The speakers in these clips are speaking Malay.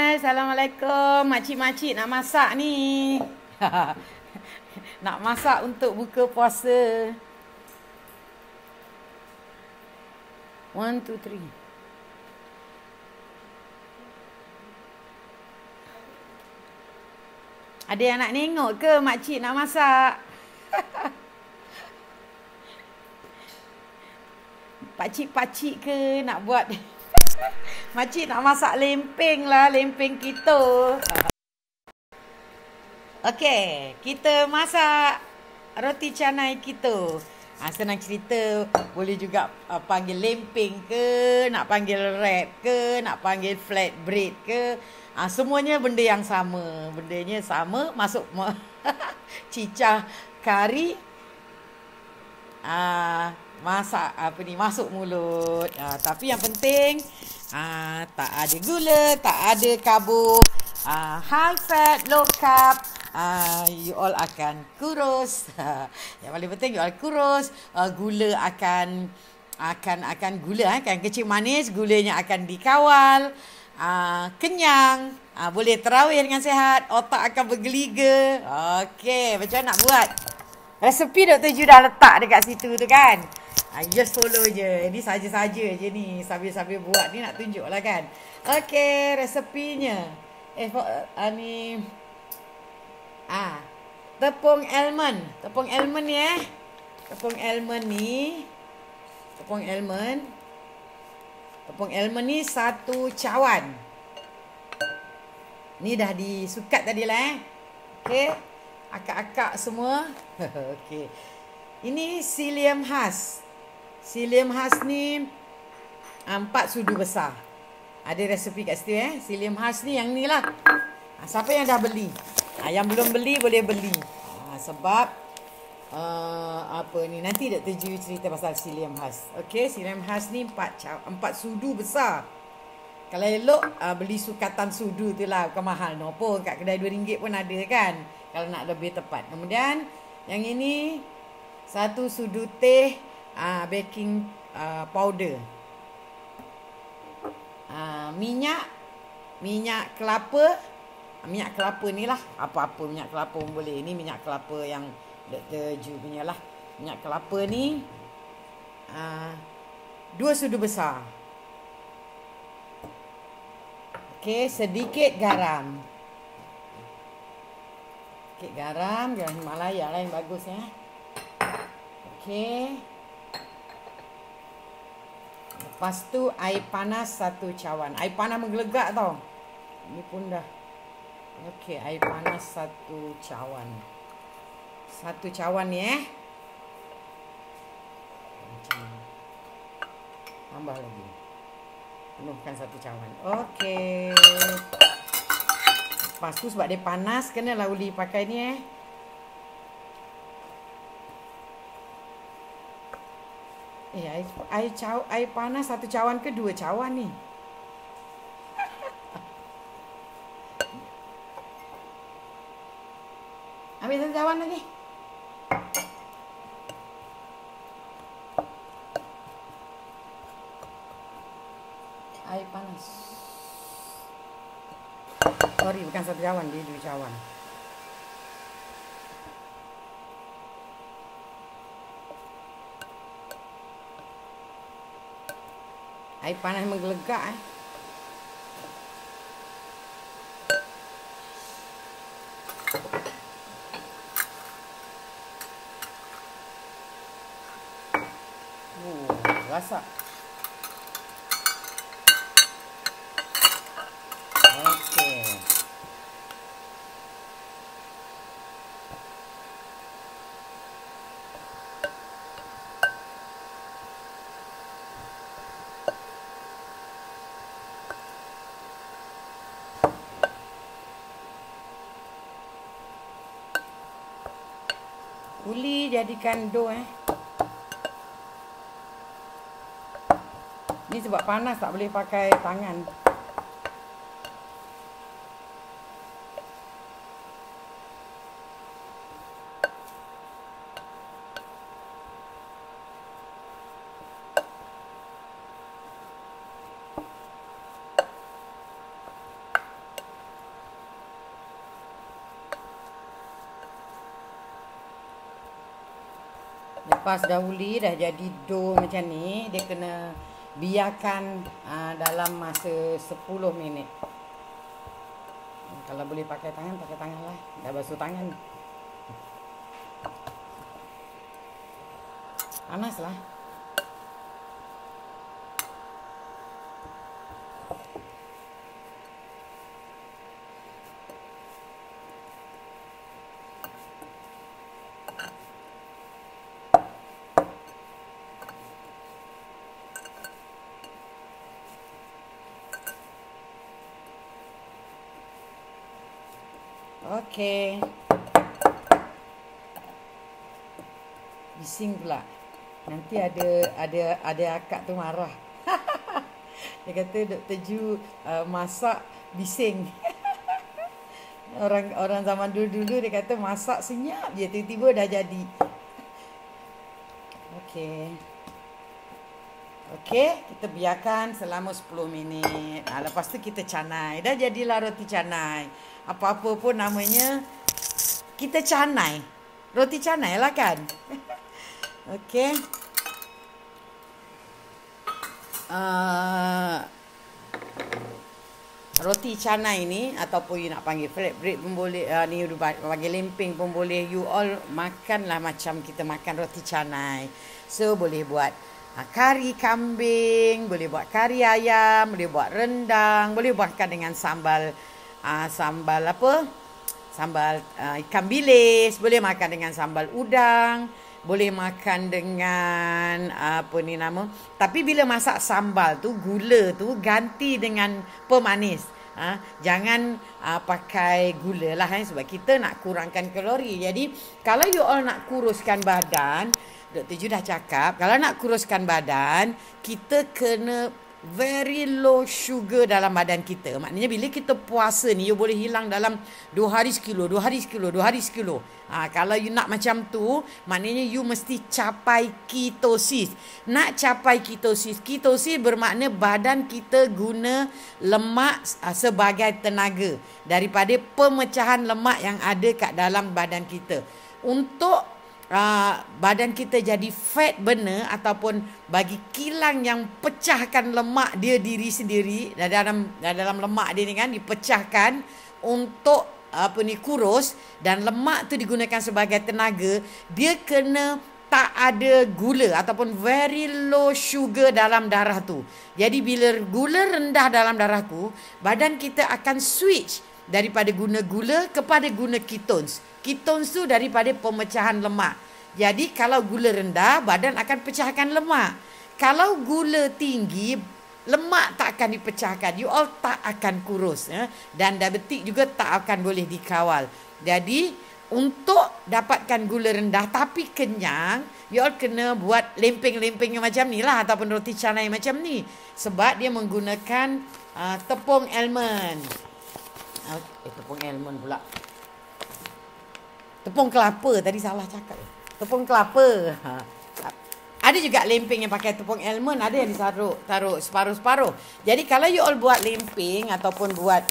Hai, Assalamualaikum. Makcik-makcik nak masak ni. Nak masak untuk buka puasa. 1, 2, 3. Ada yang nak tengok ke makcik nak masak? Pakcik-pakcik ke nak buat? Makcik nak masak lempeng lah, lempeng kita. Okey, kita masak roti canai kita. Senang cerita, boleh juga panggil lempeng ke, nak panggil wrap ke, nak panggil flat bread ke. Semuanya benda yang sama. Bendanya sama, masuk cicah kari. Masak masuk mulut. Tapi yang penting tak ada gula, tak ada karbo, high fat, low carb. You all akan kurus. Yang paling penting you all kurus. Gula akan gula kan kecil manis, gulanya akan dikawal. Kenyang, boleh terawih dengan sihat, otak akan bergeliga. Okey, macam mana nak buat? Resepi Dr. Ju dah letak dekat situ tu kan. Just follow je. Ini saja-saja je ni. Sambil-sambil buat ni nak tunjuk lah kan. Okey, resepinya. Ni. Tepung almond. Tepung almond ni Tepung almond ni. Tepung almond ni 1 cawan. Ni dah disukat tadi lah Okey. Akak-akak semua. Okey. Ini psyllium husk. Psyllium husk ni 4 sudu besar. Ada resepi kat situ Psyllium husk ni yang ni lah. Siapa yang dah beli? Yang belum beli boleh beli. Sebab nanti Dr. Ju cerita pasal psyllium husk. Okey, psyllium husk ni 4 sudu besar. Kalau elok beli sukatan sudu tu lah, bukan mahal no pun. Kat kedai RM2 pun ada kan, kalau nak lebih tepat. Kemudian yang ini 1 sudu teh baking powder. Minyak kelapa. Minyak kelapa ni lah, apa-apa minyak kelapa pun boleh. Ini minyak kelapa yang Dr. Ju punya lah. Minyak kelapa ni 2 sudu besar. Okey, sedikit garam. Sikit garam Himalaya lah yang bagus Okey. Lepas tu air panas 1 cawan. Air panas menggelegak tau. Ini pun dah. Okey, air panas 1 cawan. 1 cawan ni Macam ni. Tambah lagi. Penuhkan 1 cawan. Okey. Lepas tu sebab dia panas, kenalah uli pakai ni air panas 1 cawan ke 2 cawan ni? Ambil 1 cawan lagi. Air panas. Sorry, bukan 1 cawan, dia 2 cawan. Air panas menggelegak Rasa. Okey. Uli jadikan dough Ni sebab panas tak boleh pakai tangan. lepas dahulu dah jadi dough macam ni, dia kena biarkan dalam masa 10 minit. Kalau boleh pakai tangan lah. Dah basuh tangan. Panas lah. Okey. Bising pula. Nanti ada akak tu marah. Dia kata Dr. Ju masak bising. Orang zaman dulu dia kata masak senyap je, tiba-tiba dah jadi. Okey, kita biarkan selama 10 minit. Lepas tu kita canai. Dah jadilah roti canai. Apa-apa pun namanya, kita canai. Roti canai lah kan. Okey. Roti canai ni, ataupun you nak panggil flatbread pun boleh, ni panggil lempeng pun boleh. You all makanlah macam kita makan roti canai. So boleh buat kari kambing, boleh buat kari ayam, boleh buat rendang, boleh buatkan dengan sambal apa? Sambal ikan bilis, boleh makan dengan sambal udang, boleh makan dengan apa ni nama. Tapi bila masak sambal tu, gula tu ganti dengan pemanis. Jangan pakai gula lah sebab kita nak kurangkan kalori. Jadi kalau you all nak kuruskan badan, Dr. Ju dah cakap, kalau nak kuruskan badan, kita kena very low sugar dalam badan kita. Maknanya bila kita puasa ni, you boleh hilang dalam 2 hari sekilo, 2 hari sekilo, 2 hari sekilo. Kalau you nak macam tu, maknanya you mesti capai ketosis. Nak capai ketosis, ketosis bermakna badan kita guna lemak sebagai tenaga daripada pemecahan lemak yang ada kat dalam badan kita. Untuk badan kita jadi fat burner ataupun bagi kilang yang pecahkan lemak dia diri sendiri dalam lemak dia ni kan, dipecahkan untuk kurus, dan lemak tu digunakan sebagai tenaga, dia kena tak ada gula ataupun very low sugar dalam darah tu. Jadi bila gula rendah dalam darah tu, badan kita akan switch daripada guna gula kepada guna ketones. Ketones tu daripada pemecahan lemak. Jadi kalau gula rendah, badan akan pecahkan lemak. Kalau gula tinggi, lemak tak akan dipecahkan. You all tak akan kurus. Dan diabetik juga tak akan boleh dikawal. Jadi untuk dapatkan gula rendah tapi kenyang, you all kena buat lempeng-lempeng macam ni lah, ataupun roti canai macam ni. Sebab dia menggunakan tepung almond. Tepung almond pula. Tepung kelapa, tadi salah cakap. Tepung kelapa. Ada juga lempeng yang pakai tepung almond, ada yang taruh separuh-separuh. Jadi kalau you all buat lempeng ataupun buat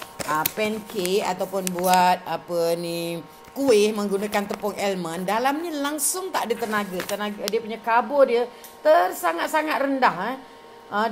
pancake ataupun buat kuih menggunakan tepung almond, dalamnya langsung tak ada tenaga dia punya karbo dia sangat-sangat rendah.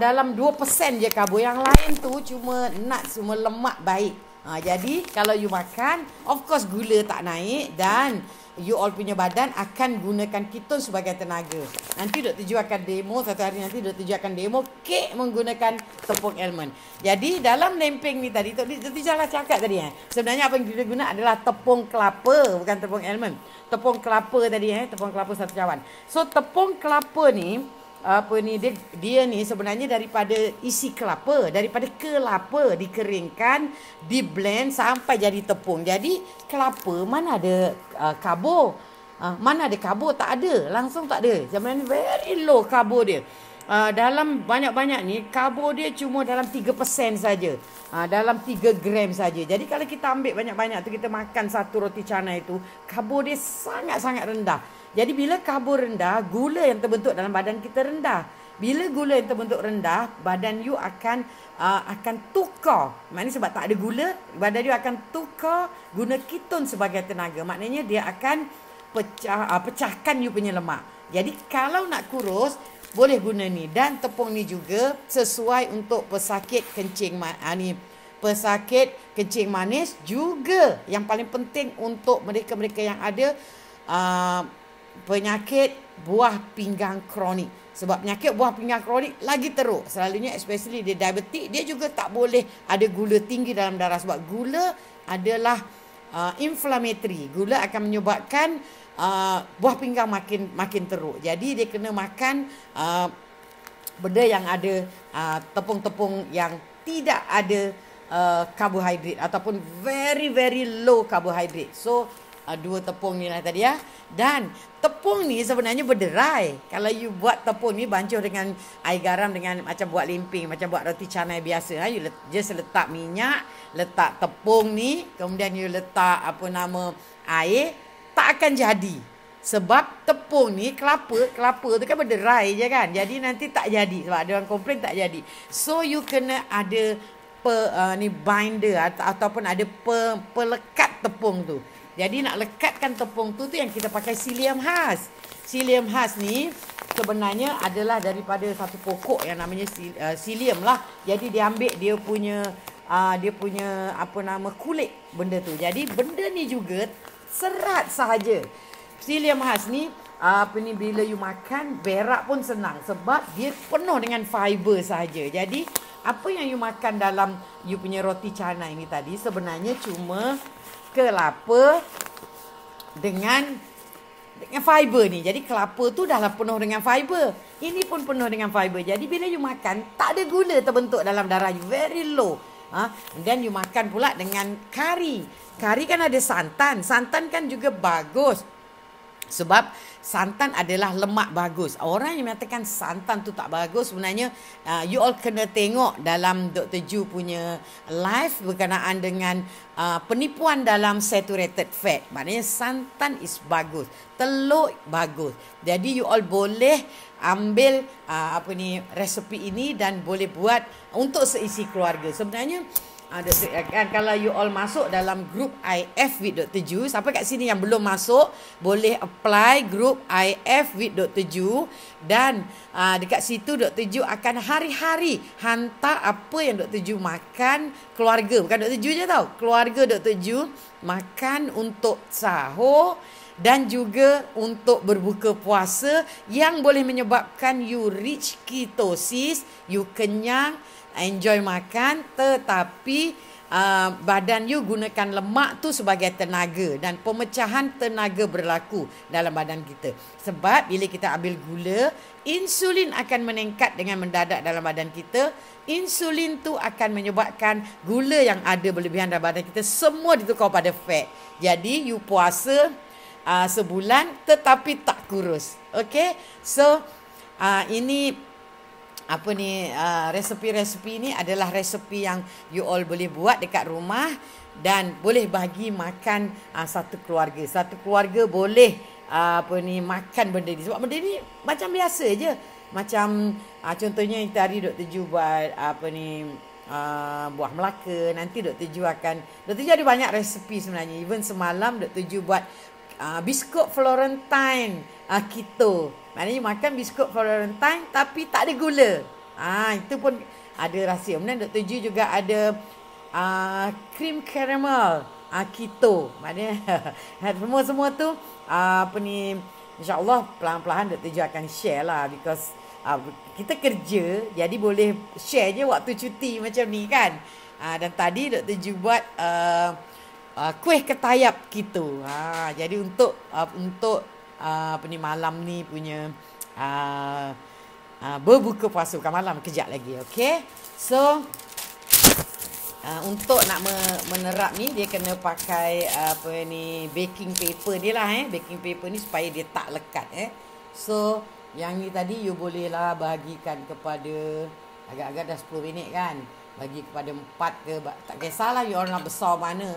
Dalam 2% je karbo, yang lain tu cuma nuts, cuma lemak baik. Jadi kalau you makan, of course gula tak naik dan you all punya badan akan gunakan keton sebagai tenaga. Nanti Dr. Ju akan demo, satu hari nanti Dr. Ju akan demo kek menggunakan tepung almond. Jadi dalam lempeng ni tadi, Dr. Ju salah cakap tadi. Sebenarnya apa yang kita guna adalah tepung kelapa, bukan tepung almond. Tepung kelapa tadi, tepung kelapa satu cawan. So tepung kelapa ni, dia ni sebenarnya daripada isi kelapa, daripada kelapa dikeringkan, di blend sampai jadi tepung. Jadi kelapa mana ada karbo, mana ada karbo, tak ada, langsung tak ada. Sebenarnya very low karbo dia. Dalam banyak-banyak ni karbo dia cuma dalam 3% saja, dalam 3 gram saja. Jadi kalau kita ambil banyak-banyak tu, kita makan satu roti canai tu, karbo dia sangat-sangat rendah. Jadi bila karbo rendah, gula yang terbentuk dalam badan kita rendah. Bila gula yang terbentuk rendah, badan you akan tukar. Maknanya sebab tak ada gula, badan you akan tukar guna keton sebagai tenaga. Maknanya dia akan pecahkan you punya lemak. Jadi kalau nak kurus, boleh guna ni. Dan tepung ni juga sesuai untuk pesakit kencing pesakit kencing manis juga. Yang paling penting untuk mereka-mereka yang ada penyakit buah pinggang kronik. Sebab penyakit buah pinggang kronik lagi teruk. Selalunya especially dia diabetik, dia juga tak boleh ada gula tinggi dalam darah. Sebab gula adalah inflammatory. Gula akan menyebabkan buah pinggang makin teruk. Jadi dia kena makan benda yang ada tepung-tepung yang tidak ada karbohidrat ataupun very very low carbohydrate. So 2 tepung ni lah tadi ya. Dan tepung ni sebenarnya berderai. Kalau you buat tepung ni bancuh dengan air garam, dengan macam buat limping, macam buat roti canai biasa. You just letak minyak, letak tepung ni, kemudian you letak air, tak akan jadi. Sebab tepung ni kelapa tu kan berderai je kan. Jadi nanti tak jadi. Sebab ada orang komplain tak jadi. So you kena ada binder ataupun ada pelekat tepung tu. Jadi nak lekatkan tepung tu yang kita pakai psyllium husk. Psyllium husk ni sebenarnya adalah daripada satu pokok yang namanya psyllium lah. Jadi dia ambil dia punya kulit benda tu. Jadi benda ni juga serat sahaja. Psyllium husk ni bila you makan berak pun senang sebab dia penuh dengan fiber sahaja. Jadi apa yang you makan dalam you punya roti canai ni tadi sebenarnya cuma kelapa dengan fiber ni. Jadi kelapa tu dah penuh dengan fiber. Ini pun penuh dengan fiber. Jadi bila you makan, tak ada gula terbentuk dalam darah you. Very low. Dan you makan pula dengan kari. Kari kan ada santan. Santan kan juga bagus. Sebab santan adalah lemak bagus. Orang yang mengatakan santan tu tak bagus, sebenarnya you all kena tengok dalam Dr. Ju punya live berkenaan dengan penipuan dalam saturated fat. Maknanya santan is bagus, telur bagus. Jadi you all boleh ambil resepi ini dan boleh buat untuk seisi keluarga. Sebenarnya kalau you all masuk dalam grup IF with Dr. Ju, sampai kat sini yang belum masuk boleh apply grup IF with Dr. Ju. Dan dekat situ Dr. Ju akan hari-hari hantar apa yang Dr. Ju makan. Keluarga, bukan Dr. Ju je tau, keluarga Dr. Ju makan untuk sahur dan juga untuk berbuka puasa, yang boleh menyebabkan you reach ketosis, you kenyang, enjoy makan, tetapi badan you gunakan lemak tu sebagai tenaga, dan pemecahan tenaga berlaku dalam badan kita. Sebab bila kita ambil gula, insulin akan meningkat dengan mendadak dalam badan kita. Insulin tu akan menyebabkan gula yang ada berlebihan dalam badan kita semua ditukar pada fat. Jadi you puasa sebulan tetapi tak kurus. Okay, so ini resepi-resepi ni adalah resepi yang you all boleh buat dekat rumah dan boleh bagi makan satu keluarga. Satu keluarga boleh makan benda ni. Sebab benda ni macam biasa je. Macam contohnya hari Dr. Ju buat buah Melaka. Nanti Dr. Ju ada banyak resepi sebenarnya. Even semalam Dr. Ju buat biskut Florentine keto. Maknanya makan biskut Florentine tapi tak ada gula. Itu pun ada rahsia. Kemudian Dr. Ju juga ada cream caramel keto. Maknanya semua tu insya-Allah pelan-pelan Dr. Ju akan share lah, because kita kerja jadi boleh share je waktu cuti macam ni kan. Dan tadi Dr. Ju buat kuih ketayap keto. Jadi untuk malam ni punya berbuka puasa, bukan malam, kejap lagi. Okay, so untuk nak menerap ni dia kena pakai baking paper dia lah. Baking paper ni supaya dia tak lekat. So yang ni tadi you boleh lah bagikan kepada, agak-agak dah 10 minit kan, bagi kepada 4 ke, tak kisahlah you orang nak besar mana.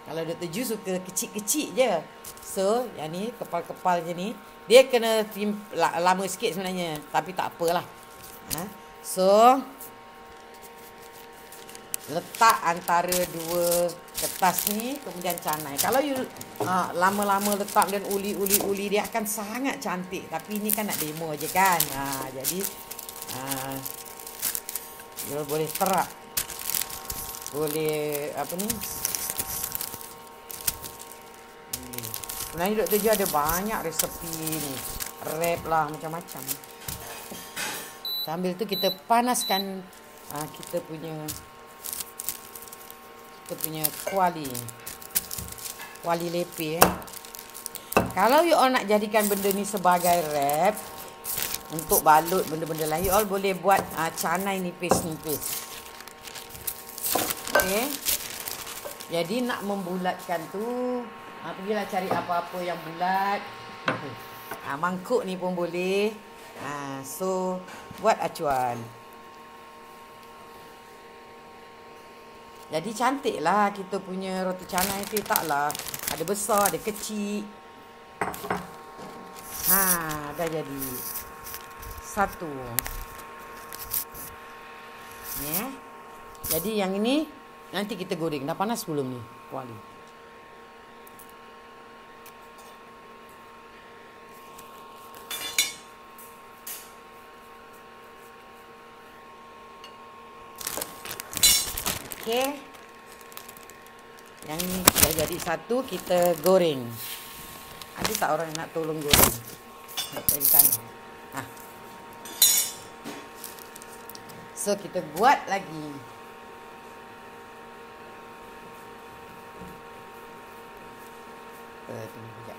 Kalau Dr. Ju suka kecil-kecil je. So yang ni kepal-kepal je ni, dia kena lama sikit sebenarnya, tapi tak apalah. So letak antara 2 kertas ni, kemudian canai. Kalau you lama-lama letak dan uli dia akan sangat cantik. Tapi ni kan nak demo je kan. Jadi you boleh terap. Boleh apa ni? Sebenarnya Dr. Jo ada banyak resepi ni. Wrap lah macam-macam. Sambil tu kita panaskan kita punya kuali lepeh. Kalau you all nak jadikan benda ni sebagai wrap untuk balut benda-benda lain, you all boleh buat canai nipis-nipis. Okey. Jadi nak membulatkan tu, pergilah cari apa-apa yang bulat. Mangkuk ni pun boleh. So buat acuan. Jadi cantik lah kita punya roti canai tu. Taklah ada besar, ada kecil. Dah jadi satu. Ni Jadi yang ini nanti kita goreng. Dah panas belum ni kuali? Okey. Yang ni dah jadi satu, kita goreng. Ada tak orang yang nak tolong goreng? Dari sana. So kita buat lagi. Tunggu sekejap.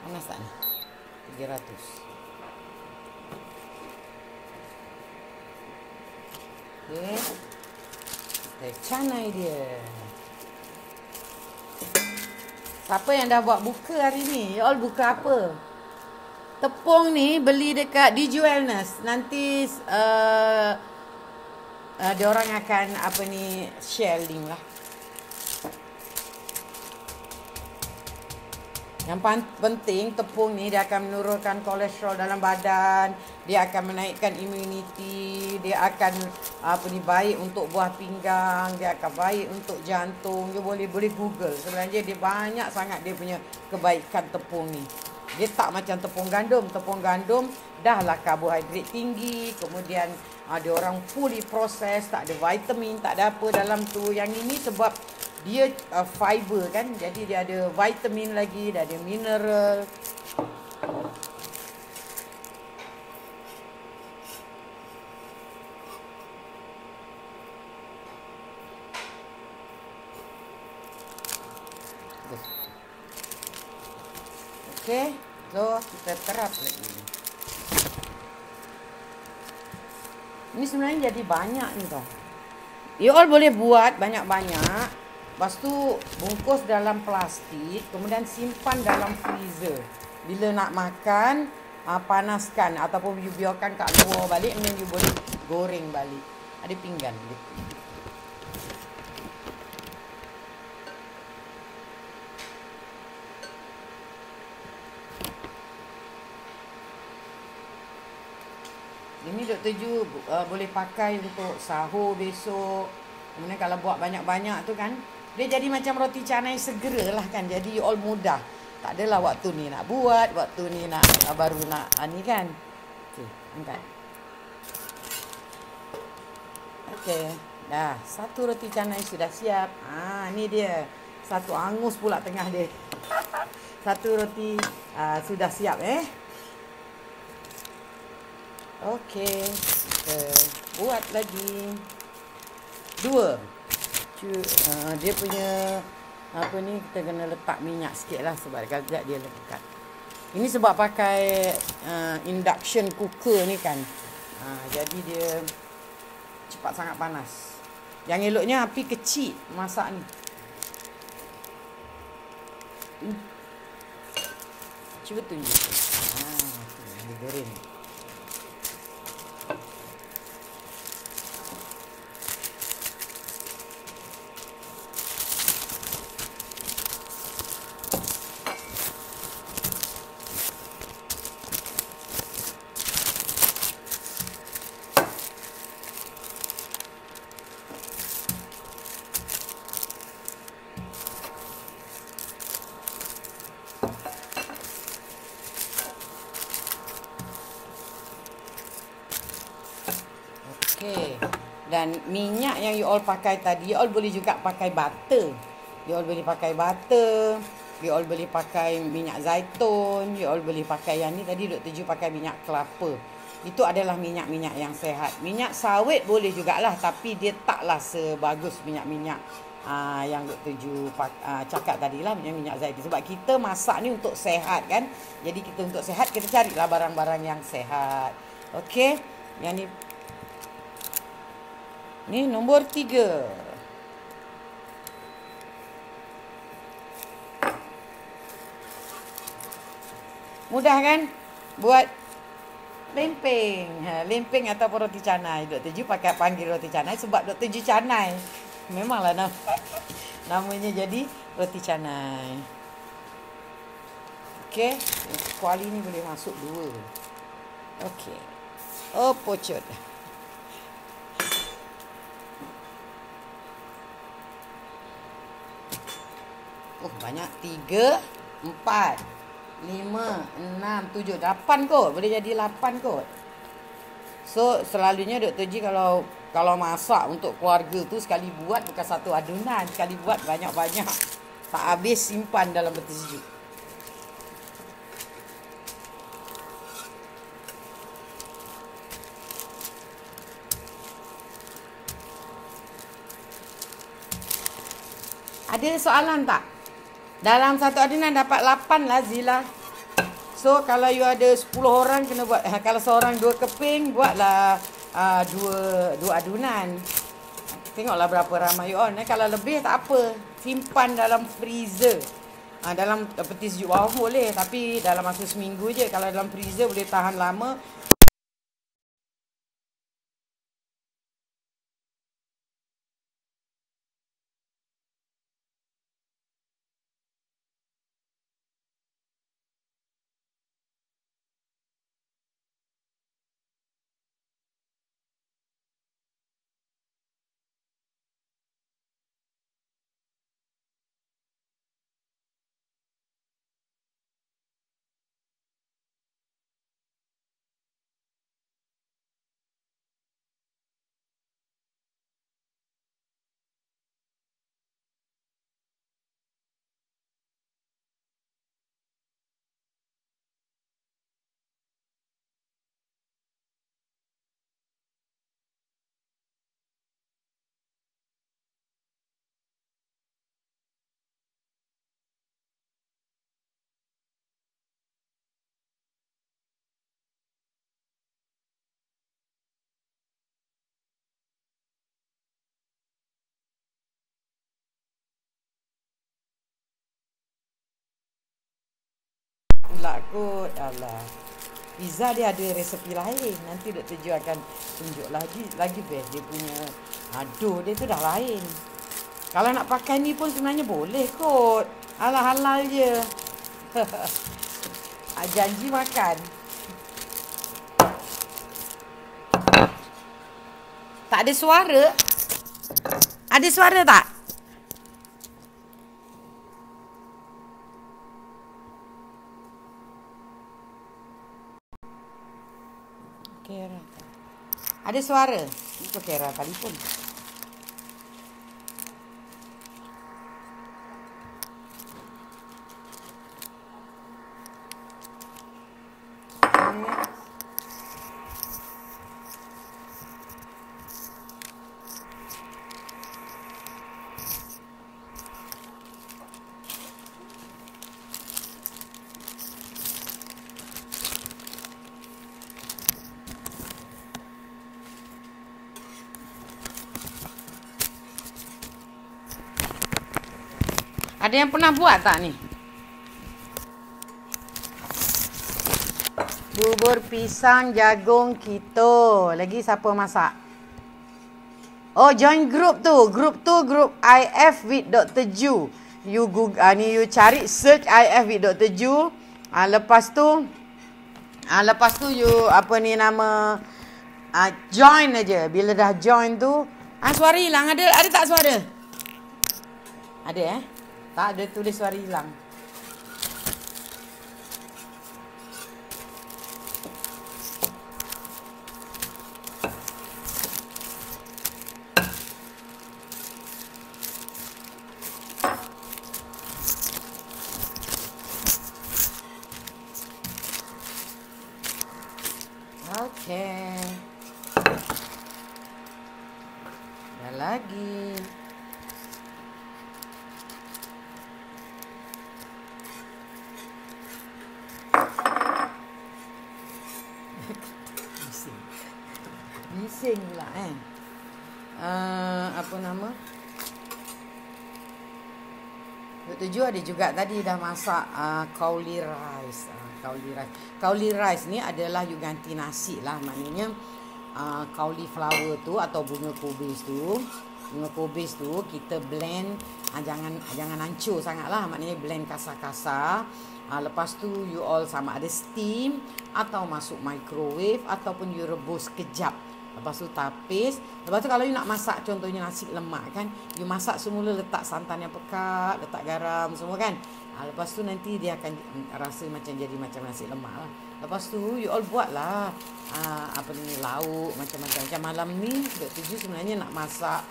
Panas tak ni? 300. Okey. Canai dia. Siapa yang dah buat buka hari ni? You all buka apa? Tepung ni beli dekat DJ Wellness. Nanti dia orang akan share link lah. Yang penting tepung ni dia akan menurunkan kolesterol dalam badan, dia akan menaikkan imuniti, dia akan baik untuk buah pinggang, dia akan baik untuk jantung. Dia boleh Google. Sebenarnya dia banyak sangat dia punya kebaikan tepung ni. Dia tak macam tepung gandum. Tepung gandum dah lah karbohidrat tinggi, kemudian dia orang fully process, tak ada vitamin, tak ada apa dalam tu. Yang ini sebab dia fiber kan, jadi dia ada vitamin lagi, dia ada mineral. Okey, so kita terap lagi. Ini sebenarnya jadi banyak ni tau. You all boleh buat banyak-banyak. Lepas tu bungkus dalam plastik, kemudian simpan dalam freezer. Bila nak makan, panaskan ataupun you biarkan kat luar balik, kemudian you boleh goreng balik. Ada pinggan. Ini Dr. Jo boleh pakai untuk sahur besok. Kemudian kalau buat banyak-banyak tu kan, dia jadi macam roti canai segera lah kan. Jadi all mudah. Tak adalah waktu ni nak buat, waktu ni nak baru nak ni kan. Okey, angkat. Okey, dah. Satu roti canai sudah siap. Ni dia. Satu angus pula tengah dia. Satu roti sudah siap Okey, kita buat lagi 2. Dia punya kita kena letak minyak sikit lah sebab kejap dia lekat. Ini sebab pakai induction cooker ni kan. Jadi dia cepat sangat panas. Yang eloknya api kecil masak ni. Cuba tunjuk. Dia goreng. Okey. Dan minyak yang you all pakai tadi, you all boleh juga pakai butter. You all boleh pakai butter. You all boleh pakai minyak zaitun. You all boleh pakai yang ni tadi Dr. Ju pakai minyak kelapa. Itu adalah minyak-minyak yang sehat. Minyak sawit boleh jugalah, tapi dia taklah sebagus minyak-minyak yang Dr. Ju cakap tadi lah, minyak zaitun. Sebab kita masak ni untuk sehat kan. Jadi kita untuk sehat, kita carilah barang-barang yang sehat. Okey. Yang ni nombor 3. Mudah kan? Buat lempeng. Lempeng ataupun roti canai. Dr. Ju panggil roti canai sebab Dr. Ju canai. Memanglah namanya jadi roti canai. Okey. Kuali ni boleh masuk 2. Okey. Oh, pocut. Oh, banyak. 3, 4, 5, 6, 7, 8 kot. Boleh jadi 8 kot. So, selalunya Dr. G kalau masak untuk keluarga tu, sekali buat bukan satu adunan. Sekali buat banyak-banyak. Tak habis simpan dalam peti sejuk. Ada soalan tak? Dalam satu adunan dapat 8 lah Zila. So kalau you ada 10 orang kena buat, kalau seorang 2 keping, buatlah 2 adunan. Tengoklah berapa ramai you all. Kalau lebih tak apa, simpan dalam freezer. Dalam peti sejuk bawah boleh, tapi dalam masa seminggu je. Kalau dalam freezer boleh tahan lama. Pula kot. Alah. Pizza dia ada resepi lain. Nanti Dr. Ju akan tunjuk lagi best dia punya dough dia tu dah lain. Kalau nak pakai ni pun sebenarnya boleh kot. Halal-halal je. Janji makan. Tak ada suara? Ada suara tak? Kera. Ada suara? Itu Kera telefon. Ada yang pernah buat tak ni? Bubur pisang jagung keto. Lagi siapa masak? Oh, join group tu. Group IF with Dr. Ju. You Google, you cari search IF with Dr. Ju. Lepas tu you join aja. Bila dah join tu, suara hilang. Ada tak suara? Ada Tak ada tulis suara hilang. lagi. Bising pula apa nama? Tujuh ada juga tadi dah masak kauli rice. Kauli rice ni adalah you ganti nasi lah. Maknanya kauli flower tu atau bunga kubis tu. Bunga kubis tu kita blend, jangan hancur sangat lah. Maknanya blend kasar-kasar. Lepas tu you all sama ada steam atau masuk microwave ataupun you rebus kejap. Lepas tu tapis. Lepas tu kalau you nak masak contohnya nasi lemak kan, you masak semula, letak santan yang pekat, letak garam semua kan. Lepas tu nanti dia akan rasa macam jadi macam nasi lemak lah. Lepas tu you all buat lah apa ni, lauk macam-macam. Macam malam ni Dok Tuju sebenarnya nak masak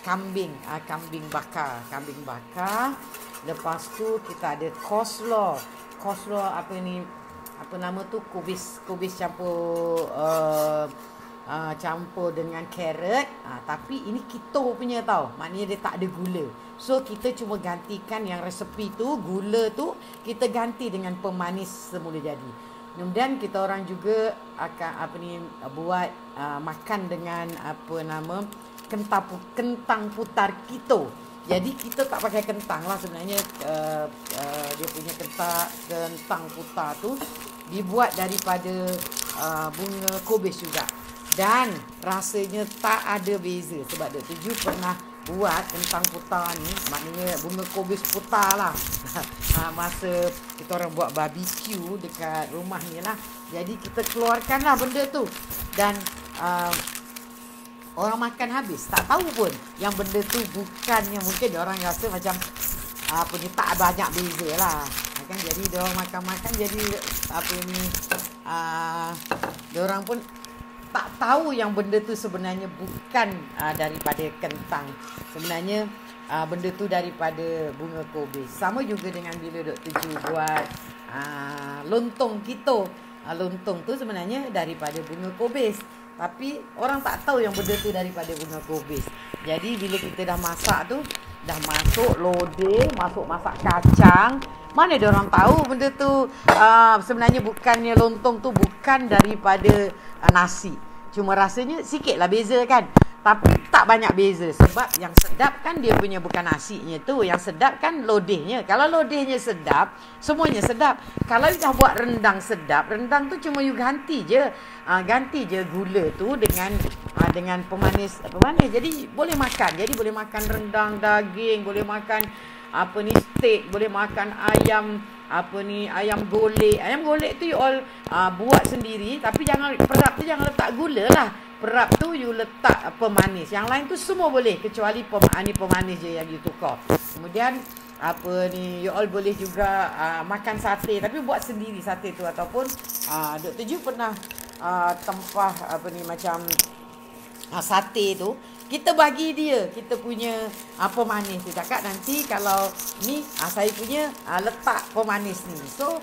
kambing bakar. Lepas tu kita ada coleslaw apa ni, apa nama tu, kubis campur campur dengan carrot. Tapi ini keto punya tau. Maknanya dia tak ada gula. So kita cuma gantikan yang resepi tu, gula tu kita ganti dengan pemanis semula jadi. Kemudian kita orang juga akan apa ni, buat makan dengan apa nama, kentang putar keto. Jadi kita tak pakai kentang lah sebenarnya. Dia punya kentang putar tu dibuat daripada bunga kubis juga. Dan rasanya tak ada beza. Sebab Dok Tuju pernah buat kentang putar ni, maknanya bunga kubis putar lah. Masa kita orang buat barbecue dekat rumah ni lah. Jadi kita keluarkan lah benda tu. Dan orang makan habis, tak tahu pun yang benda tu bukannya, mungkin dia orang rasa macam apa ni, tak banyak beza lah kan. Jadi dia orang makan jadi apa ni, dia orang pun tak tahu yang benda tu sebenarnya bukan daripada kentang. Sebenarnya benda tu daripada bunga kubis. Sama juga dengan bila Dok Tuju buat lontong keto. Lontong tu sebenarnya daripada bunga kubis. Tapi orang tak tahu yang benda tu daripada bunga kubis. Jadi bila kita dah masak tu, dah masuk lodeh, masuk masak kacang, mana dia orang tahu benda tu sebenarnya bukannya lontong tu bukan daripada nasi. Cuma rasanya sikit lah beza kan. Tapi tak banyak beza. Sebab yang sedap kan dia punya bukan nasinya tu. Yang sedap kan lodehnya. Kalau lodehnya sedap, semuanya sedap. Kalau you dah buat rendang sedap, rendang tu cuma you ganti je. Ganti je gula tu dengan pemanis. Jadi boleh makan. Jadi boleh makan rendang, daging, boleh makan apa ni, steak, boleh makan ayam, apa ni, ayam golek. Ayam golek tu you all buat sendiri, tapi perap tu jangan letak gula lah. Perap tu you letak pemanis. Yang lain tu semua boleh kecuali pemanis je yang you tukar. Kemudian apa ni, you all boleh juga makan sate, tapi buat sendiri sate tu. Ataupun Dok Tuju pernah tempah apa ni, macam sate tu kita bagi dia kita punya pemanis tu. Cakap nanti kalau ni saya punya letak pemanis ni. So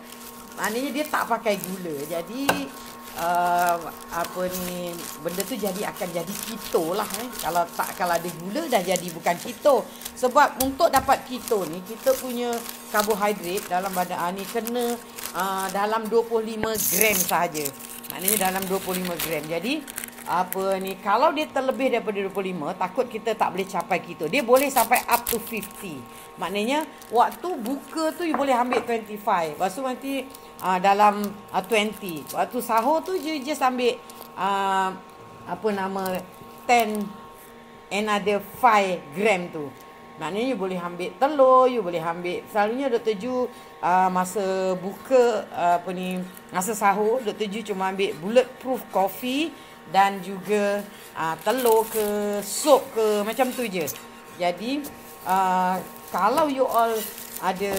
maknanya dia tak pakai gula. Jadi apa ni, benda tu akan jadi keto lah Kalau ada gula dah jadi bukan keto. Sebab untuk dapat keto ni, kita punya karbohidrat dalam badan ni kena dalam 25 gram sahaja. Maknanya dalam 25 gram. Jadi apa ni, kalau dia terlebih daripada 25, takut kita tak boleh capai keto. Dia boleh sampai up to 50. Maknanya waktu buka tu you boleh ambil 25. Lepas tu nanti dalam 20. Waktu sahur tu you just ambil apa nama, 10 another 5 gram tu. Maknanya you boleh ambil telur, you boleh ambil, selalunya Dok Tuju masa buka apa ni, masa sahur Dok Tuju cuma ambil bulletproof coffee dan juga telur ke, sup ke, macam tu je. Jadi kalau you all ada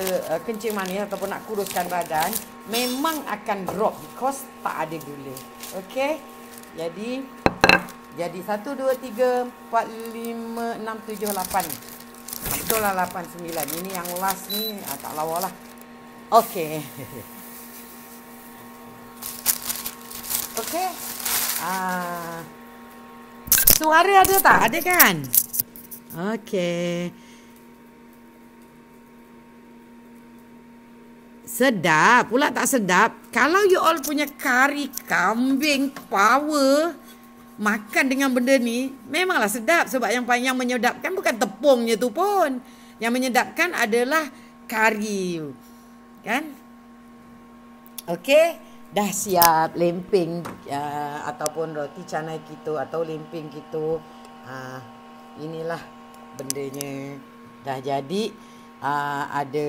kencing manis ataupun nak kuruskan badan, memang akan drop because tak ada gula. Okey. Jadi 1 2 3 4 5 6 7 8. Betul lah 8 9. Ini yang last ni tak lawa lah. Okey. Okey. Suara ada tak? Ada kan? Okey. Sedap. Pula tak sedap. Kalau you all punya kari kambing power, makan dengan benda ni, memanglah sedap. Sebab yang menyedapkan bukan tepungnya tu pun. Yang menyedapkan adalah kari. Kan? Okey. Dah siap lemping ataupun roti canai kita atau lemping kita. Inilah bendanya. Dah jadi. Ada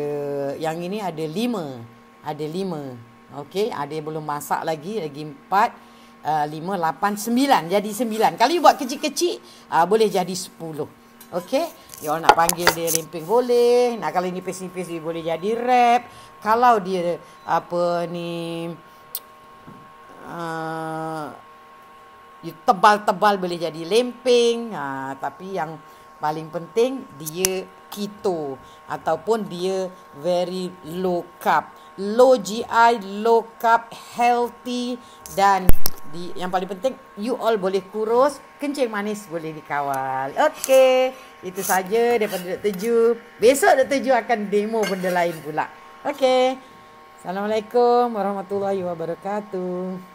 yang ini ada 5. Ada 5. Okey, ada yang belum masak lagi 4, 5, 8, 9. Jadi 9. Kalau you buat kecil-kecil, boleh jadi 10. Okey, you all nak panggil dia lemping boleh. Nak kalau nipis-nipis dia boleh jadi wrap. Kalau dia apa ni tebal-tebal boleh jadi lemping. Tapi yang paling penting dia keto ataupun dia very low carb, low GI, low carb, healthy, dan yang paling penting you all boleh kurus, kencing manis boleh dikawal. Okey, itu saja daripada Dr. Ju. Besok Dr. Ju akan demo benda lain pula. Okey. Assalamualaikum warahmatullahi wabarakatuh.